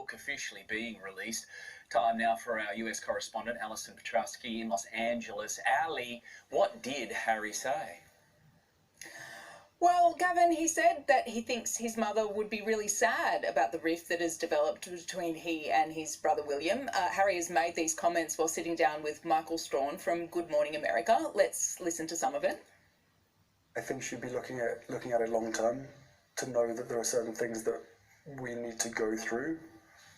book officially being released. Time now for our US correspondent, Alison Petrowski in Los Angeles. Ali, what did Harry say? Well, Gavin, he said that he thinks his mother would be really sad about the rift that has developed between he and his brother William. Harry has made these comments while sitting down with Michael Strawn from Good Morning America. Let's listen to some of it. I think she'd be looking at it long term to know that there are certain things that we need to go through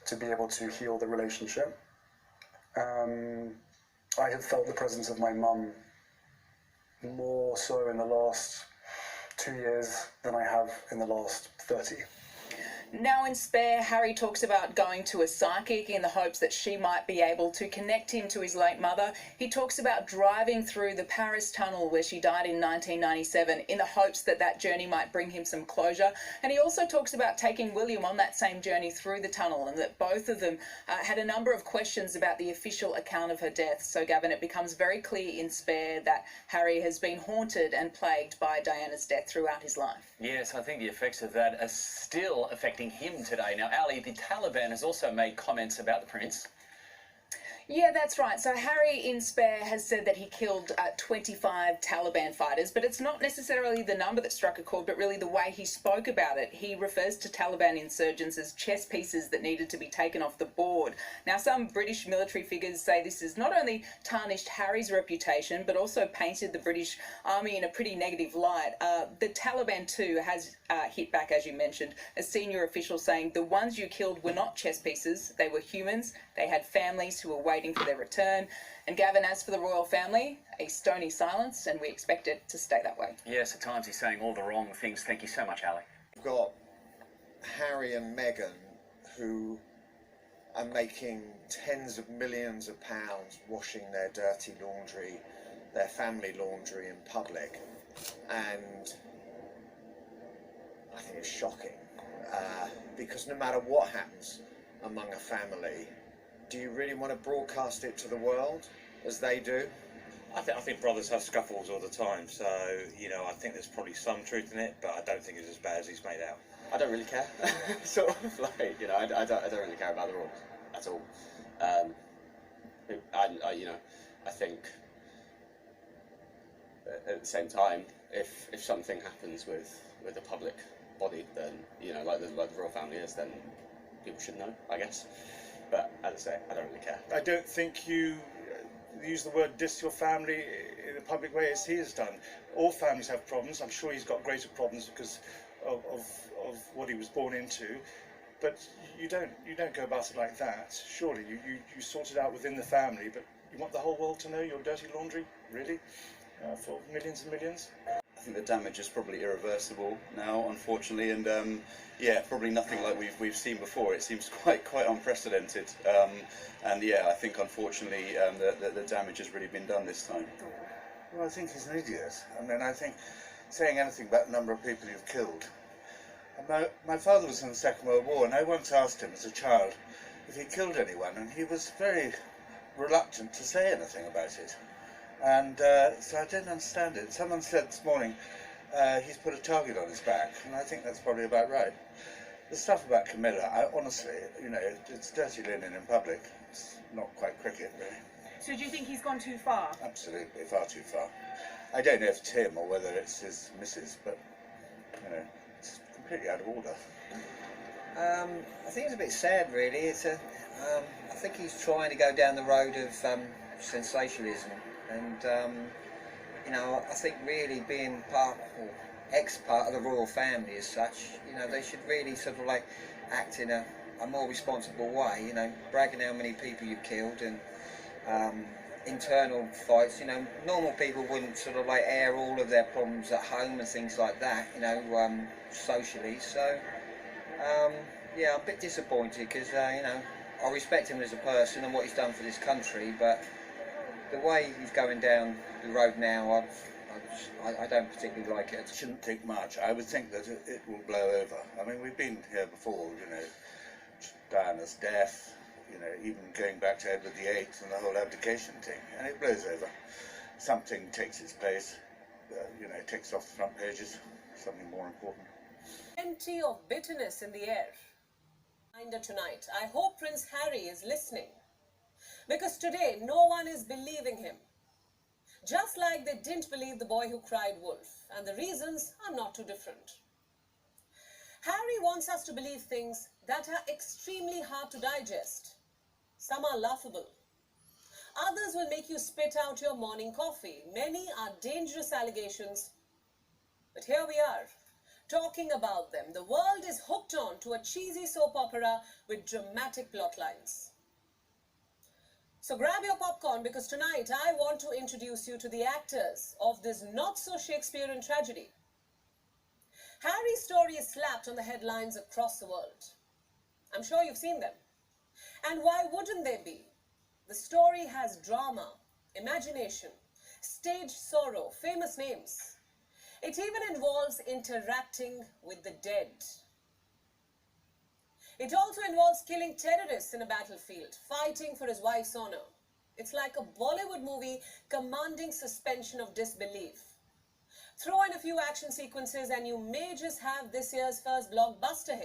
to be able to heal the relationship. I have felt the presence of my mum more so in the last 2 years than I have in the last 30. Now in Spare, Harry talks about going to a psychic in the hopes that she might be able to connect him to his late mother. He talks about driving through the Paris tunnel where she died in 1997 in the hopes that that journey might bring him some closure. And he also talks about taking William on that same journey through the tunnel, and that both of them had a number of questions about the official account of her death. So, Gavin, it becomes very clear in Spare that Harry has been haunted and plagued by Diana's death throughout his life. Yes, I think the effects of that are still affecting him today. Now, Ali, the Taliban has also made comments about the prince. Yeah, that's right. So Harry in Spare has said that he killed 25 Taliban fighters, but it's not necessarily the number that struck a chord, but really the way he spoke about it. He refers to Taliban insurgents as chess pieces that needed to be taken off the board. Now, some British military figures say this has not only tarnished Harry's reputation, but also painted the British Army in a pretty negative light. The Taliban, too, has hit back, as you mentioned, a senior official saying the ones you killed were not chess pieces, they were humans, they had families who were waiting for their return. And Gavin, as for the royal family, a stony silence, and we expect it to stay that way. Yes, at times he's saying all the wrong things. Thank you so much, Ali. We've got Harry and Meghan, who are making tens of millions of pounds washing their dirty laundry, their family laundry in public. And I think it's shocking, because no matter what happens among a family, do you really want to broadcast it to the world as they do? I think brothers have scuffles all the time, so, I think there's probably some truth in it, but I don't think it's as bad as he's made out. I don't really care. Sort of like, I don't really care about the rules at all. I think at the same time, if something happens with a public body, then, like the royal family is, then people should know, I guess. But as I say, I don't really care. I don't think you use the word diss your family in a public way as he has done. All families have problems. I'm sure he's got greater problems because of what he was born into. But you don't go about it like that. Surely you sort it out within the family. But you want the whole world to know your dirty laundry, really, for millions and millions? I think the damage is probably irreversible now, unfortunately, and probably nothing like we've seen before. It seems quite unprecedented, and I think unfortunately the damage has really been done this time. Well, I think he's an idiot. I think saying anything about the number of people you've killed. My father was in the Second World War, and I once asked him as a child if he killed anyone, and he was very reluctant to say anything about it. And so I didn't understand it. Someone said this morning he's put a target on his back, and I think that's probably about right. The stuff about Camilla, honestly, it's dirty linen in public. It's not quite cricket, really. So do you think he's gone too far? Absolutely, far too far. I don't know if it's him or whether it's his missus, but, it's completely out of order. I think it's a bit sad, really. I think he's trying to go down the road of sensationalism. And, I think really being ex-part of the royal family as such, they should really sort of like act in a more responsible way, bragging how many people you've killed and internal fights. Normal people wouldn't sort of like air all of their problems at home and things like that, socially. So, I'm a bit disappointed because, I respect him as a person and what he's done for this country, but the way he's going down the road now, I don't particularly like it. Shouldn't think much. I would think that it will blow over. We've been here before, Diana's death, even going back to Edward VIII and the whole abdication thing, and it blows over. Something takes its place, takes off the front pages, something more important. Plenty of bitterness in the air. Tonight, I hope Prince Harry is listening, because today no one is believing him. Just like they didn't believe the boy who cried wolf, and the reasons are not too different. Harry wants us to believe things that are extremely hard to digest. Some are laughable. Others will make you spit out your morning coffee. Many are dangerous allegations. But here we are, talking about them. The world is hooked on to a cheesy soap opera with dramatic plot lines. So grab your popcorn, because tonight I want to introduce you to the actors of this not-so-Shakespearean tragedy. Harry's story is slapped on the headlines across the world. I'm sure you've seen them. And why wouldn't they be? The story has drama, imagination, stage sorrow, famous names. It even involves interacting with the dead. It also involves killing terrorists in a battlefield, fighting for his wife's honor. It's like a Bollywood movie commanding suspension of disbelief. Throw in a few action sequences and you may just have this year's first blockbuster hit.